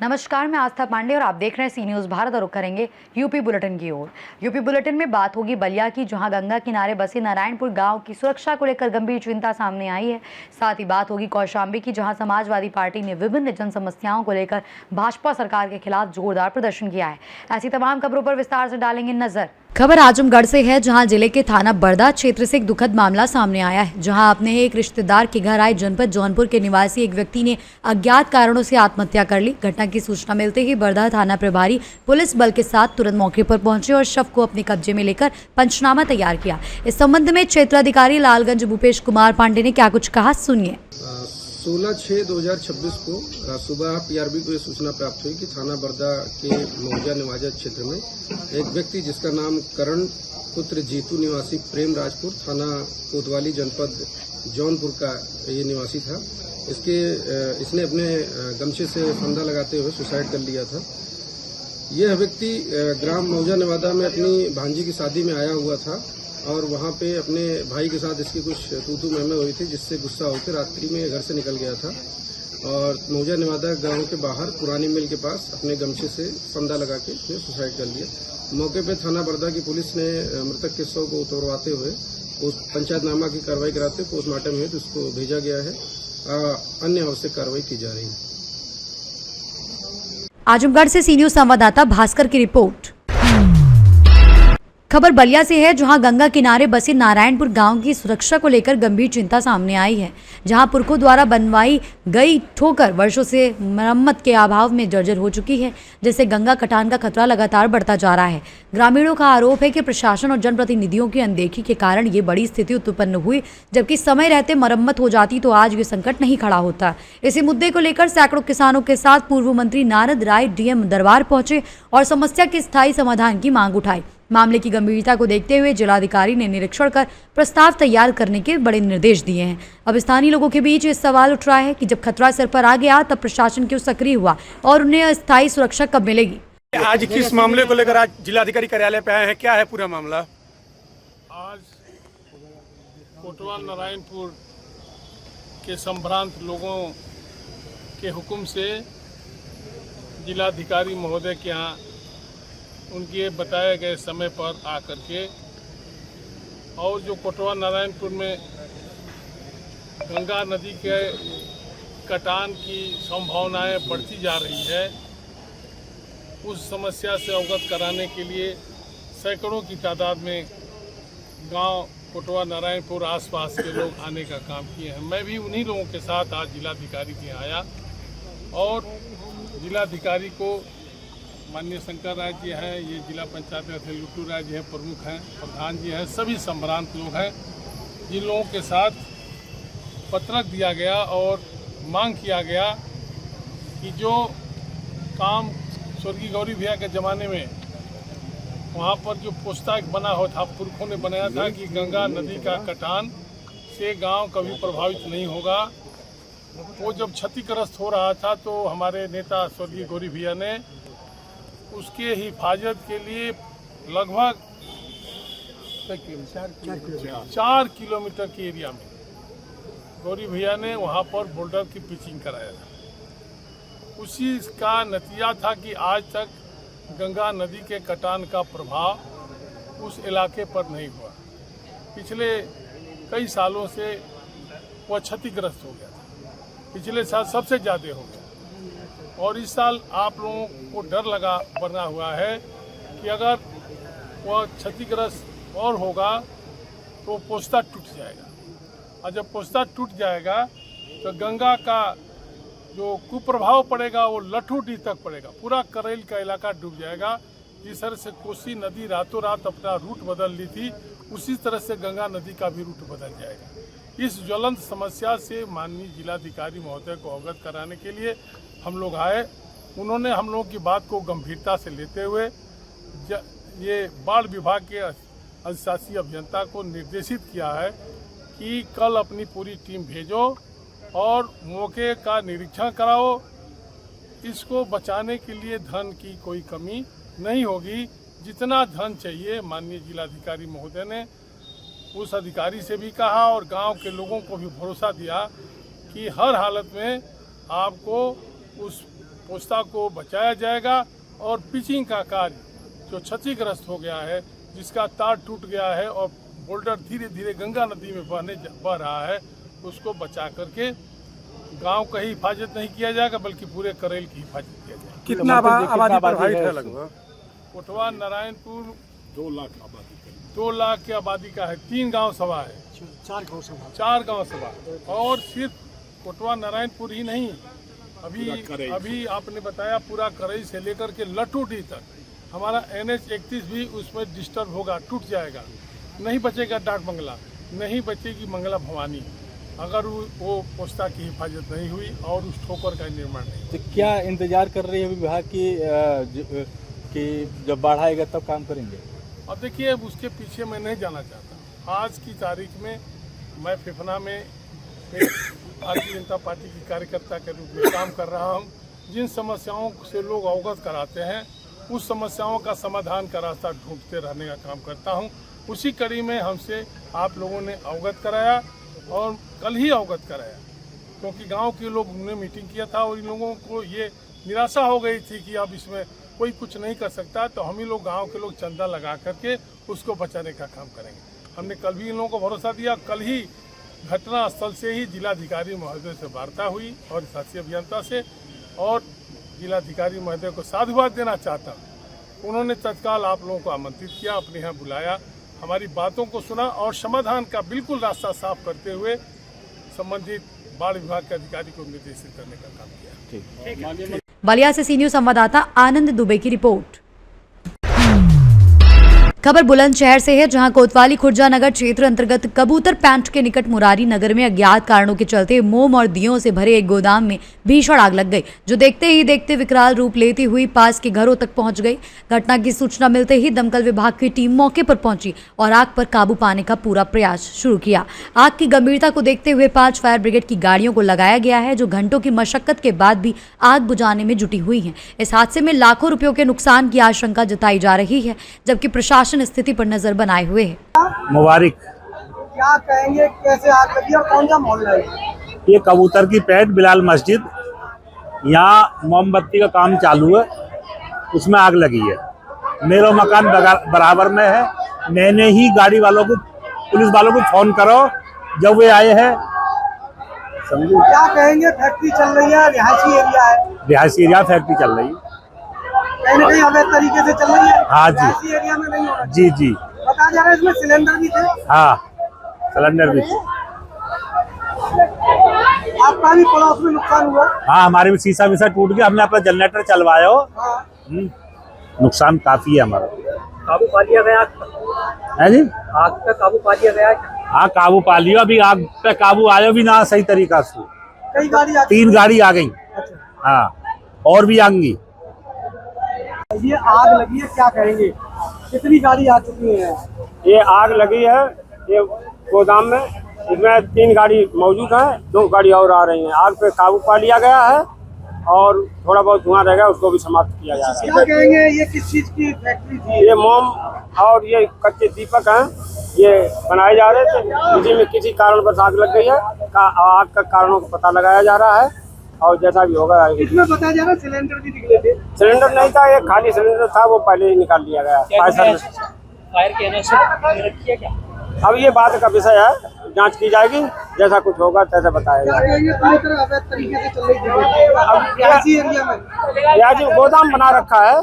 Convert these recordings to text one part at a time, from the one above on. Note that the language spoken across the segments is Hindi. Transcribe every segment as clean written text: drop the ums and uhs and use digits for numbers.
नमस्कार, मैं आस्था पांडे और आप देख रहे हैं सी न्यूज़ भारत और रुख करेंगे यूपी बुलेटिन की ओर। यूपी बुलेटिन में बात होगी बलिया की, जहां गंगा किनारे बसे नारायणपुर गांव की सुरक्षा को लेकर गंभीर चिंता सामने आई है। साथ ही बात होगी कौशाम्बी की, जहां समाजवादी पार्टी ने विभिन्न जन समस्याओं को लेकर भाजपा सरकार के खिलाफ जोरदार प्रदर्शन किया है। ऐसी तमाम खबरों पर विस्तार से डालेंगे नजर। खबर आजमगढ़ से है, जहां जिले के थाना बड़दा क्षेत्र से एक दुखद मामला सामने आया है, जहां अपने एक रिश्तेदार के घर आए जनपद जौनपुर के निवासी एक व्यक्ति ने अज्ञात कारणों से आत्महत्या कर ली। घटना की सूचना मिलते ही बड़दा थाना प्रभारी पुलिस बल के साथ तुरंत मौके पर पहुंचे और शव को अपने कब्जे में लेकर पंचनामा तैयार किया। इस संबंध में क्षेत्राधिकारी लालगंज भूपेश कुमार पांडे ने क्या कुछ कहा, सुनिए। 16/6/2026 को सुबह पीआरबी को ये सूचना प्राप्त हुई कि थाना बड़दा के मौजा निवाजा क्षेत्र में एक व्यक्ति जिसका नाम करण पुत्र जीतू निवासी प्रेम राजपुर थाना कोतवाली जनपद जौनपुर का ये निवासी था। इसने अपने गमछे से फंदा लगाते हुए सुसाइड कर लिया था। यह व्यक्ति ग्राम मौजा निवादा में अपनी भांजी की शादी में आया हुआ था और वहाँ पे अपने भाई के साथ इसकी कुछ तू महमे हुई थी, जिससे गुस्सा होकर रात्रि में घर से निकल गया था और मौजा निवादा गांव के बाहर पुरानी मिल के पास अपने गमछे से फंदा लगा के उसने सुसाइड कर लिया। मौके पे थाना बड़दा की पुलिस ने मृतक के शव को उतरवाते हुए पंचायतनामा की कार्रवाई कराते पोस्टमार्टम हेतु उसको भेजा गया है। अन्य आवश्यक कार्रवाई की जा रही है। आजमगढ़ से सी न्यूज़ संवाददाता भास्कर की रिपोर्ट। खबर बलिया से है, जहां गंगा किनारे बसे नारायणपुर गांव की सुरक्षा को लेकर गंभीर चिंता सामने आई है, जहां पुरखों द्वारा बनवाई गई ठोकर वर्षों से मरम्मत के अभाव में जर्जर हो चुकी है, जिससे गंगा कटान का खतरा लगातार बढ़ता जा रहा है। ग्रामीणों का आरोप है कि प्रशासन और जनप्रतिनिधियों की अनदेखी के कारण ये बड़ी स्थिति उत्पन्न हुई, जबकि समय रहते मरम्मत हो जाती तो आज ये संकट नहीं खड़ा होता। इसी मुद्दे को लेकर सैकड़ों किसानों के साथ पूर्व मंत्री नारद राय डीएम दरबार पहुंचे और समस्या के स्थायी समाधान की मांग उठाई। मामले की गंभीरता को देखते हुए जिलाधिकारी ने निरीक्षण कर प्रस्ताव तैयार करने के बड़े निर्देश दिए हैं। अब स्थानीय लोगों के बीच इस सवाल उठ रहा है कि जब खतरा सिर पर आ गया तब प्रशासन क्यों सक्रिय हुआ और उन्हें अस्थायी सुरक्षा कब मिलेगी। आज किस मामले को लेकर आज जिलाधिकारी कार्यालय पे आए हैं, क्या है पूरा मामला? आज कोटवा नारायणपुर के संभ्रांत लोगों के हुक्म से जिलाधिकारी महोदय के यहाँ उनके बताए गए समय पर आकर के और जो कोटवा नारायणपुर में गंगा नदी के कटान की संभावनाएं बढ़ती जा रही है, उस समस्या से अवगत कराने के लिए सैकड़ों की तादाद में गांव कोटवा नारायणपुर आसपास के लोग आने का काम किए हैं। मैं भी उन्हीं लोगों के साथ आज जिलाधिकारी के आया और जिलाधिकारी को माननीय शंकर राय जी हैं, ये जिला पंचायत अध्यक्ष लुट्टू राय जी हैं, प्रमुख हैं, प्रधान जी हैं, सभी संभ्रांत लोग हैं, जिन लोगों के साथ पत्रक दिया गया और मांग किया गया कि जो काम स्वर्गीय गौरी भैया के ज़माने में वहाँ पर जो पुस्तक बना हो था, पुरखों ने बनाया था कि गंगा नदी का कटान से गांव कभी प्रभावित नहीं होगा। वो जब क्षतिग्रस्त हो रहा था तो हमारे नेता स्वर्गीय गौरी भैया ने उसके हिफाजत के लिए लगभग 4 किलोमीटर के एरिया में गौरी भैया ने वहाँ पर बोल्डर की पिचिंग कराया था। उसी का नतीजा था कि आज तक गंगा नदी के कटान का प्रभाव उस इलाके पर नहीं हुआ। पिछले कई सालों से वह क्षतिग्रस्त हो गया था, पिछले साल सबसे ज़्यादा हो गया और इस साल आप लोगों को डर लगा बना हुआ है कि अगर वह क्षतिग्रस्त और होगा तो पोस्ता टूट जाएगा और जब पोस्ता टूट जाएगा तो गंगा का जो कुप्रभाव पड़ेगा वो लठुडी तक पड़ेगा, पूरा करेल का इलाका डूब जाएगा। जिस तरह से कोसी नदी रातों रात अपना रूट बदल ली थी, उसी तरह से गंगा नदी का भी रूट बदल जाएगा। इस ज्वलंत समस्या से माननीय जिलाधिकारी महोदय को अवगत कराने के लिए हम लोग आए। उन्होंने हम लोगों की बात को गंभीरता से लेते हुए ये बाढ़ विभाग के अधिशासी अभियंता को निर्देशित किया है कि कल अपनी पूरी टीम भेजो और मौके का निरीक्षण कराओ। इसको बचाने के लिए धन की कोई कमी नहीं होगी। जितना धन चाहिए माननीय जिलाधिकारी महोदय ने उस अधिकारी से भी कहा और गांव के लोगों को भी भरोसा दिया कि हर हालत में आपको उस पोस्ता को बचाया जाएगा और पिचिंग का कार्य जो क्षतिग्रस्त हो गया है, जिसका तार टूट गया है और बोल्डर धीरे धीरे गंगा नदी में बह रहा है, उसको बचा करके गांव का ही हिफाजत नहीं किया जाएगा बल्कि पूरे करेल की हिफाजत किया जाएगा। कितना आबादी प्रभावित है लगभग? कोटवा नारायणपुर 2 लाख की आबादी का है। 3 गांव सभा है, 4 गांव सभा और सिर्फ कोटवा नारायणपुर ही नहीं, अभी आपने बताया पूरा करई से लेकर के लटूटी तक हमारा NH-31 भी उसमें डिस्टर्ब होगा, टूट जाएगा। नहीं बचेगा डाक बंगला, नहीं बचेगी मंगला भवानी अगर वो पोस्ता की हिफाजत नहीं हुई और उस ठोकर का निर्माण नहीं। तो क्या इंतजार कर रही है विभाग की कि जब बाढ़ आएगा तब काम करेंगे? अब देखिए, उसके पीछे मैं नहीं जाना चाहता। आज की तारीख में मैं फिफना में एक भारतीय जनता पार्टी की कार्यकर्ता के रूप में काम कर रहा हूं। जिन समस्याओं से लोग अवगत कराते हैं उस समस्याओं का समाधान का रास्ता ढूंढते रहने का काम करता हूं। उसी कड़ी में हमसे आप लोगों ने अवगत कराया और कल ही अवगत कराया, क्योंकि गांव के लोग ने मीटिंग किया था और इन लोगों को ये निराशा हो गई थी कि अब इसमें कोई कुछ नहीं कर सकता, तो हम ही लोग गांव के लोग चंदा लगा करके उसको बचाने का काम करेंगे। हमने कल भी इन लोगों को भरोसा दिया। कल ही घटना स्थल से ही जिलाधिकारी महोदय से वार्ता हुई और शासी अभियंता से, और जिलाधिकारी महोदय को साधुवाद देना चाहता हूँ। उन्होंने तत्काल आप लोगों को आमंत्रित किया, अपने यहाँ बुलाया, हमारी बातों को सुना और समाधान का बिल्कुल रास्ता साफ करते हुए संबंधित बाढ़ विभाग के अधिकारी को निर्देशित करने का काम किया। बलिया से सी न्यूज संवाददाता आनंद दुबे की रिपोर्ट। खबर बुलंदशहर से है, जहां कोतवाली खुर्जा नगर क्षेत्र अंतर्गत कबूतर पैंट के निकट मुरारी नगर में अज्ञात कारणों के चलते मोम और दियों से भरे एक गोदाम में भीषण आग लग गई, जो देखते ही देखते विकराल रूप लेती हुई पास के घरों तक पहुंच गई। घटना की सूचना मिलते ही दमकल विभाग की टीम मौके पर पहुंची और आग पर काबू पाने का पूरा प्रयास शुरू किया। आग की गंभीरता को देखते हुए 5 फायर ब्रिगेड की गाड़ियों को लगाया गया है, जो घंटों की मशक्कत के बाद भी आग बुझाने में जुटी हुई है। इस हादसे में लाखों रुपयों के नुकसान की आशंका जताई जा रही है, जबकि प्रशासन स्थिति पर नजर बनाए हुए है। मुबारक, क्या कहेंगे, कैसे आग लगी और कौन सा मोहल्ला है? ये कबूतर की पैठ बिलाल मस्जिद, यहाँ मोमबत्ती का काम चालू है, उसमें आग लगी है। मेरा मकान बराबर में है। मैंने ही गाड़ी वालों को, पुलिस वालों को फोन करो, जब वे आए हैं समझो। क्या कहेंगे, फैक्ट्री चल रही है, रिहायशी एरिया है? रिहायशी एरिया फैक्ट्री चल रही है, कहीं ना कहीं अवैध तरीके से चल रही है। हाँ जी, रिहायशी एरिया में नहीं हो रहा। जी जी, बताया जा रहा है इसमें सिलेंडर भी थे। हाँ सिलेंडर भी थे। आपका भी पड़ा उसमें नुकसान हुआ? हाँ, हमारे भी शीशा विशा टूट गया, हमने अपना जनरेटर चलवाया हो। हाँ। नुकसान काफी है हमारा। काबू पा लिया गया है जी, आग पे काबू पा लिया गया? हाँ काबू पा लिया, अभी आग पे काबू आया भी ना सही तरीका से। कई गाड़ी 3 गाड़ी आ गई। हाँ, और भी आएंगी। ये आग लगी है, क्या कहेंगे, कितनी गाड़ी आ चुकी है? ये आग लगी है ये गोदाम में, इसमें 3 गाड़ी मौजूद है, 2 गाड़ी और आ रही हैं। आग पे काबू पा लिया गया है और थोड़ा बहुत धुआं रहेगा, उसको भी समाप्त किया जा रहा है। क्या कहेंगे, ये किस चीज की फैक्ट्री थी? ये मोम और ये कच्चे दीपक हैं, ये बनाए जा रहे थे। इसी में किसी कारण बस आग लग गई है। आग का कारणों का पता लगाया जा रहा है और जैसा भी होगा। इसमें बताया जा रहा है सिलेंडर भी निकले थे? सिलेंडर नहीं था, ये खाली सिलेंडर था, वो पहले ही निकाल लिया गया। फायर के रखी है क्या? अब ये बात का विषय है, जांच की जाएगी, जैसा कुछ होगा तैसे बताया क्या जाएगा। कहेंगे, पूरी तरह अवैध तरीके से चल रही थी अब रिहायशी एरिया में? या जी गोदाम बना रखा है,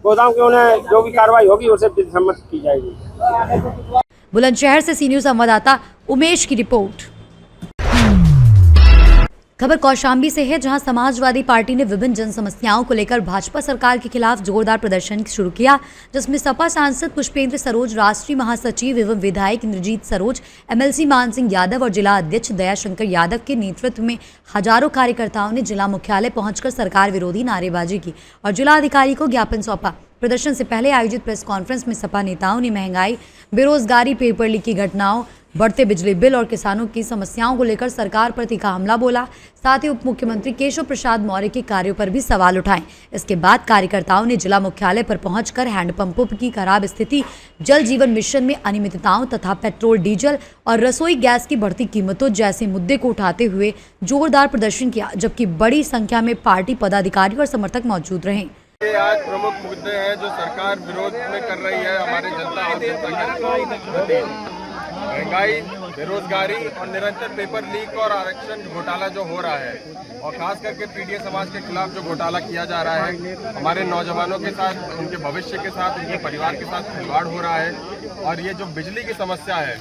गोदाम की उन्हें जो भी कार्रवाई होगी उसे सम्मत की जाएगी। बुलंदशहर से सी न्यूज संवाददाता उमेश की रिपोर्ट। खबर कौशाम्बी से है, जहां समाजवादी पार्टी ने विभिन्न जन समस्याओं को लेकर भाजपा सरकार के खिलाफ जोरदार प्रदर्शन शुरू किया, जिसमें सपा सांसद पुष्पेंद्र सरोज, राष्ट्रीय महासचिव एवं विधायक इंद्रजीत सरोज, एमएलसी मान सिंह यादव और जिला अध्यक्ष दयाशंकर यादव के नेतृत्व में हजारों कार्यकर्ताओं ने जिला मुख्यालय पहुंचकर सरकार विरोधी नारेबाजी की और जिलाधिकारी को ज्ञापन सौंपा। प्रदर्शन से पहले आयोजित प्रेस कॉन्फ्रेंस में सपा नेताओं ने महंगाई, बेरोजगारी, पेपर लीक की घटनाओं, बढ़ते बिजली बिल और किसानों की समस्याओं को लेकर सरकार पर तीखा हमला बोला। साथ ही उप मुख्यमंत्री केशव प्रसाद मौर्य के कार्यों पर भी सवाल उठाए। इसके बाद कार्यकर्ताओं ने जिला मुख्यालय पर पहुंचकर हैंडपंपों की खराब स्थिति, जल जीवन मिशन में अनियमितताओं तथा पेट्रोल डीजल और रसोई गैस की बढ़ती कीमतों जैसे मुद्दे को उठाते हुए जोरदार प्रदर्शन किया, जबकि बड़ी संख्या में पार्टी पदाधिकारी और समर्थक मौजूद रहे। ये आज प्रमुख मुद्दे हैं जो सरकार विरोध में कर रही है हमारे जनता और जनता के प्रति। महंगाई, बेरोजगारी और निरंतर पेपर लीक और आरक्षण घोटाला जो हो रहा है, और खास करके पीडीए समाज के खिलाफ जो घोटाला किया जा रहा है, हमारे नौजवानों के साथ, उनके भविष्य के साथ, उनके परिवार के साथ खिलवाड़ हो रहा है। और ये जो बिजली की समस्या है,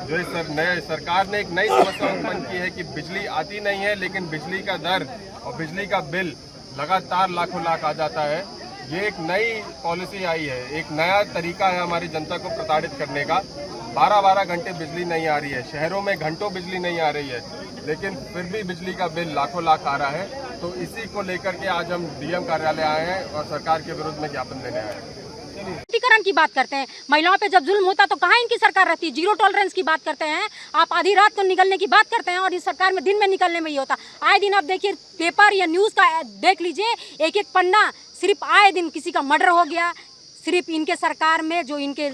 जो इस नए सरकार ने एक नई समस्या उत्पन्न की है कि बिजली आती नहीं है, लेकिन बिजली का दर और बिजली का बिल लगातार लाखों लाख आ जाता है। ये एक नई पॉलिसी आई है, एक नया तरीका है हमारी जनता को प्रताड़ित करने का। 12-12 घंटे बिजली नहीं आ रही है, शहरों में घंटों बिजली नहीं आ रही है, लेकिन फिर भी बिजली का बिल लाखों लाख आ रहा है। तो इसी को लेकर के आज हम डीएम कार्यालय आए हैं और सरकार के विरुद्ध में ज्ञापन देने आए हैं। निजीकरण की बात करते हैं, महिलाओं पे जब जुल्म होता तो कहाँ इनकी सरकार रहती है। जीरो टॉलरेंस की बात करते हैं, आप आधी रात को निकलने की बात करते हैं और इस सरकार में दिन में निकलने में ही होता। आए दिन आप देखिए पेपर या न्यूज़ का देख लीजिए, एक एक पन्ना सिर्फ आए दिन किसी का मर्डर हो गया। सिर्फ इनके सरकार में जो इनके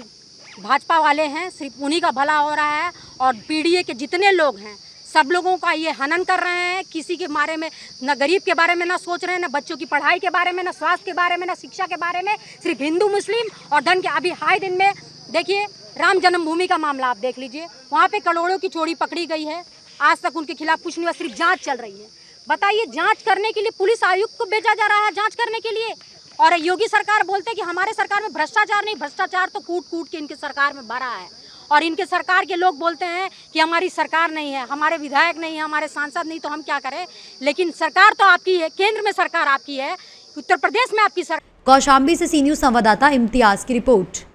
भाजपा वाले हैं, सिर्फ उन्हीं का भला हो रहा है। और पीडीए के जितने लोग हैं, सब लोगों का ये हनन कर रहे हैं। किसी के बारे में न गरीब के बारे में ना सोच रहे हैं, न बच्चों की पढ़ाई के बारे में, न स्वास्थ्य के बारे में, न शिक्षा के बारे में। सिर्फ हिंदू मुस्लिम और धन के। अभी हाई दिन में देखिए राम जन्मभूमि का मामला आप देख लीजिए, वहाँ पे करोड़ों की चोरी पकड़ी गई है। आज तक उनके खिलाफ कुछ नहीं हुआ, सिर्फ जाँच चल रही है। बताइए, जाँच करने के लिए पुलिस आयुक्त को भेजा जा रहा है जाँच करने के लिए, और योगी सरकार बोलते हैं कि हमारे सरकार में भ्रष्टाचार नहीं। भ्रष्टाचार तो कूट कूट के इनके सरकार में भरा है। और इनके सरकार के लोग बोलते हैं कि हमारी सरकार नहीं है, हमारे विधायक नहीं है, हमारे सांसद नहीं, तो हम क्या करें। लेकिन सरकार तो आपकी है, केंद्र में सरकार आपकी है, उत्तर प्रदेश में आपकी सरकार। कौशाम्बी से सी न्यूज़ संवाददाता इम्तियाज की रिपोर्ट।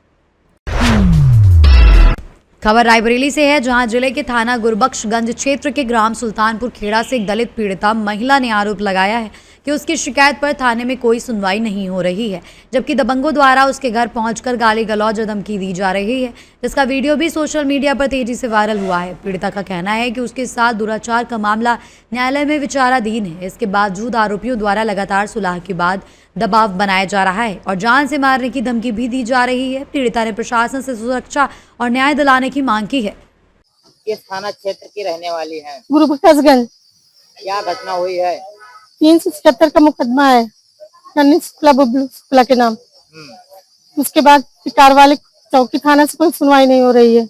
खबर रायबरेली से है, जहां जिले के थाना गुरबख्शगंज क्षेत्र के ग्राम सुल्तानपुर खेड़ा से एक दलित पीड़िता महिला ने आरोप लगाया है कि उसकी शिकायत पर थाने में कोई सुनवाई नहीं हो रही है, जबकि दबंगों द्वारा उसके घर पहुंचकर गाली गलौज और धमकी दी जा रही है, जिसका वीडियो भी सोशल मीडिया पर तेजी से वायरल हुआ है। पीड़िता का कहना है कि उसके साथ दुराचार का मामला न्यायालय में विचाराधीन है। इसके बावजूद आरोपियों द्वारा लगातार सुलह के बाद दबाव बनाया जा रहा है और जान से मारने की धमकी भी दी जा रही है। पीड़िता ने प्रशासन से सुरक्षा और न्याय दिलाने की मांग की है। किस थाना क्षेत्र की रहने वाली हैं? गुरबख्शगंज। क्या घटना हुई है? 377 का मुकदमा है, शुक्ला के नाम। उसके बाद कारवाली चौकी थाना से कोई सुनवाई नहीं हो रही है।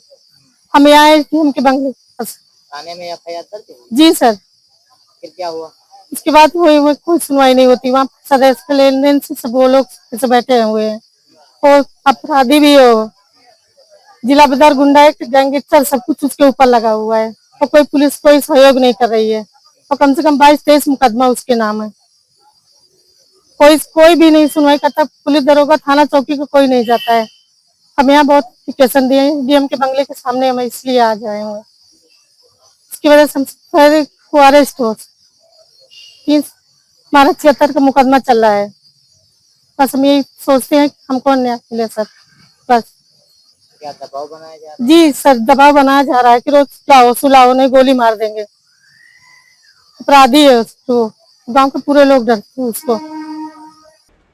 हम यहाँ आए थे उनके बंगले थाने में एफआईआर दर्ज हुई? जी सर। फिर क्या हुआ? उसके बाद वो कोई सुनवाई नहीं होती। वहाँ सदस्य के लेन देन से सब वो लोग ऐसे बैठे हुए हैं और अपराधी भी हो, जिला बदर गुंडा गैंगस्टर सब कुछ उसके ऊपर लगा हुआ है और कोई पुलिस कोई सहयोग नहीं कर रही है। और कम से कम 22-23 मुकदमा उसके नाम है। कोई भी नहीं सुनवाई करता। पुलिस दरोगा थाना चौकी का कोई नहीं जाता है। हम यहाँ बहुत एप्लीकेशन दिए हैं, डीएम के बंगले के सामने हम इसलिए आ जाए हुए। इसकी वजह से हम अरेस्ट हो। 76 का मुकदमा चल रहा है। बस हम यही सोचते हैं कि हमको न्याय मिले सर, बस। क्या दबाव बनाया जा रहा है? जी सर, दबाव बनाया जा रहा है कि रोज लाओ सुलाओ, नहीं गोली मार देंगे। अपराधी है, तो गांव के पूरे लोग डरते हैं उसको।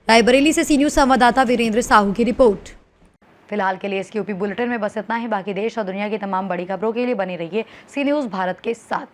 रायबरेली से सी न्यूज़ संवाददाता वीरेंद्र साहू की रिपोर्ट। फिलहाल के लिए इसकी यूपी बुलेटिन में बस इतना ही। बाकी देश और दुनिया की तमाम बड़ी खबरों के लिए बने रहिए सी न्यूज़ भारत के साथ।